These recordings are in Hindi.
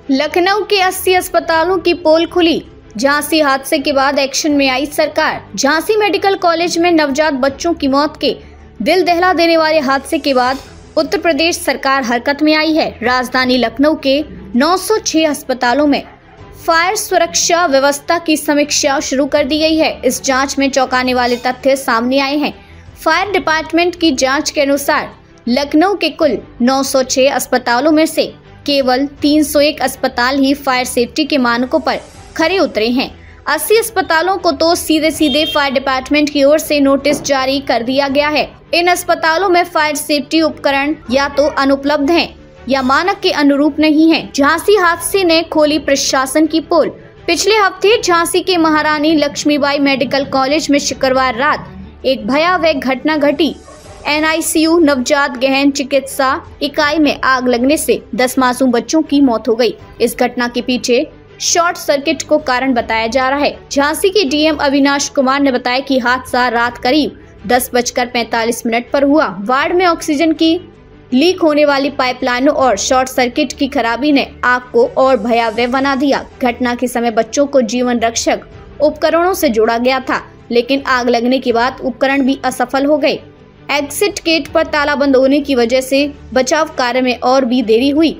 लखनऊ के 80 अस्पतालों की पोल खुली। झांसी हादसे के बाद एक्शन में आई सरकार। झांसी मेडिकल कॉलेज में नवजात बच्चों की मौत के दिल दहला देने वाले हादसे के बाद उत्तर प्रदेश सरकार हरकत में आई है। राजधानी लखनऊ के 906 अस्पतालों में फायर सुरक्षा व्यवस्था की समीक्षा शुरू कर दी गई है। इस जांच में चौंकाने वाले तथ्य सामने आए हैं। फायर डिपार्टमेंट की जांच के अनुसार लखनऊ के कुल 906 अस्पतालों में से केवल 301 अस्पताल ही फायर सेफ्टी के मानकों पर खरे उतरे हैं। 80 अस्पतालों को तो सीधे फायर डिपार्टमेंट की ओर से नोटिस जारी कर दिया गया है। इन अस्पतालों में फायर सेफ्टी उपकरण या तो अनुपलब्ध हैं या मानक के अनुरूप नहीं हैं। झांसी हादसे ने खोली प्रशासन की पोल। पिछले हफ्ते झांसी के महारानी लक्ष्मीबाई मेडिकल कॉलेज में शुक्रवार रात एक भयावह घटना घटी। NICU नवजात गहन चिकित्सा इकाई में आग लगने से 10 मासूम बच्चों की मौत हो गई। इस घटना के पीछे शॉर्ट सर्किट को कारण बताया जा रहा है। झांसी के DM अविनाश कुमार ने बताया कि हादसा रात करीब 10:45 पर हुआ। वार्ड में ऑक्सीजन की लीक होने वाली पाइपलाइनों और शॉर्ट सर्किट की खराबी ने आग को और भयावह बना दिया। घटना के समय बच्चों को जीवन रक्षक उपकरणों से जोड़ा गया था, लेकिन आग लगने के बाद उपकरण भी असफल हो गए। एग्जिट गेट पर ताला बंद होने की वजह से बचाव कार्य में और भी देरी हुई।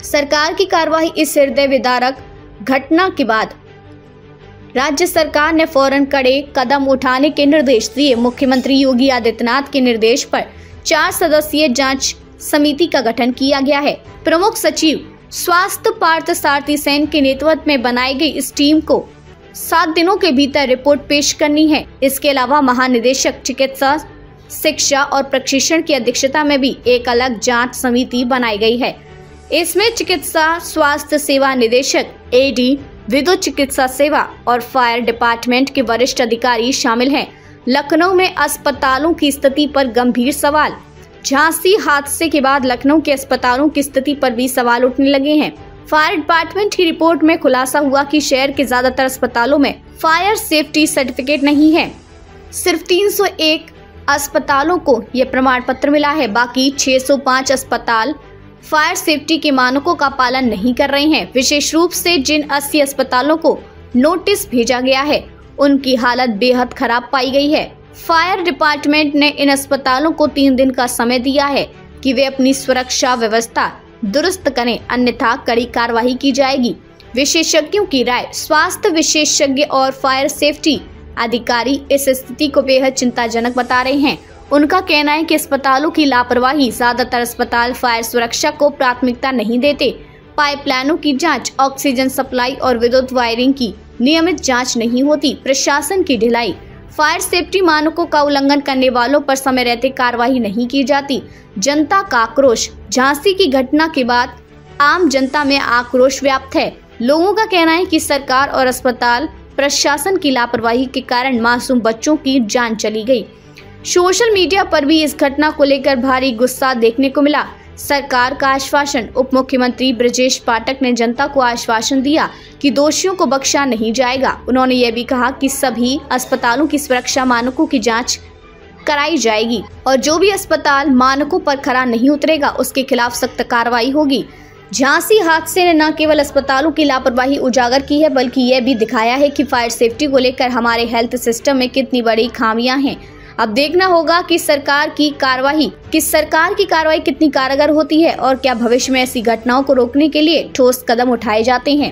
सरकार की कार्रवाई इस हृदय विदारक घटना के बाद राज्य सरकार ने फौरन कड़े कदम उठाने के निर्देश दिए। मुख्यमंत्री योगी आदित्यनाथ के निर्देश पर 4 सदस्यीय जांच समिति का गठन किया गया है। प्रमुख सचिव स्वास्थ्य पार्थ सारथी सेन के नेतृत्व में बनाई गई इस टीम को 7 दिनों के भीतर रिपोर्ट पेश करनी है। इसके अलावा महानिदेशक चिकित्सा शिक्षा और प्रशिक्षण की अध्यक्षता में भी एक अलग जांच समिति बनाई गई है। इसमें चिकित्सा स्वास्थ्य सेवा निदेशक AD, विद्युत चिकित्सा सेवा और फायर डिपार्टमेंट के वरिष्ठ अधिकारी शामिल हैं। लखनऊ में अस्पतालों की स्थिति पर गंभीर सवाल। झांसी हादसे के बाद लखनऊ के अस्पतालों की स्थिति पर भी सवाल उठने लगे हैं। फायर डिपार्टमेंट की रिपोर्ट में खुलासा हुआ कि शहर के ज्यादातर अस्पतालों में फायर सेफ्टी सर्टिफिकेट नहीं है। सिर्फ 301 अस्पतालों को यह प्रमाण पत्र मिला है। बाकी 605 अस्पताल फायर सेफ्टी के मानकों का पालन नहीं कर रहे हैं। विशेष रूप से जिन 80 अस्पतालों को नोटिस भेजा गया है, उनकी हालत बेहद खराब पाई गई है। फायर डिपार्टमेंट ने इन अस्पतालों को 3 दिन का समय दिया है कि वे अपनी सुरक्षा व्यवस्था दुरुस्त करें, अन्यथा कड़ी कार्रवाई की जाएगी। विशेषज्ञों की राय। स्वास्थ्य विशेषज्ञ और फायर सेफ्टी अधिकारी इस स्थिति को बेहद चिंताजनक बता रहे हैं। उनका कहना है कि अस्पतालों की लापरवाही। ज्यादातर अस्पताल फायर सुरक्षा को प्राथमिकता नहीं देते। पाइपलाइनों की जांच, ऑक्सीजन सप्लाई और विद्युत वायरिंग की नियमित जांच नहीं होती। प्रशासन की ढिलाई। फायर सेफ्टी मानकों का उल्लंघन करने वालों पर समय रहते कार्रवाई नहीं की जाती। जनता का आक्रोश। झांसी की घटना के बाद आम जनता में आक्रोश व्याप्त है। लोगों का कहना है कि सरकार और अस्पताल प्रशासन की लापरवाही के कारण मासूम बच्चों की जान चली गई। सोशल मीडिया पर भी इस घटना को लेकर भारी गुस्सा देखने को मिला। सरकार का आश्वासन। उप मुख्यमंत्री ब्रजेश पाठक ने जनता को आश्वासन दिया कि दोषियों को बख्शा नहीं जाएगा। उन्होंने यह भी कहा कि सभी अस्पतालों की सुरक्षा मानकों की जांच कराई जाएगी और जो भी अस्पताल मानकों पर खरा नहीं उतरेगा, उसके खिलाफ सख्त कार्रवाई होगी। झांसी हादसे ने न केवल अस्पतालों की लापरवाही उजागर की है, बल्कि यह भी दिखाया है कि फायर सेफ्टी को लेकर हमारे हेल्थ सिस्टम में कितनी बड़ी खामियां हैं। अब देखना होगा कि सरकार की कार्रवाई कितनी कारगर होती है और क्या भविष्य में ऐसी घटनाओं को रोकने के लिए ठोस कदम उठाए जाते हैं।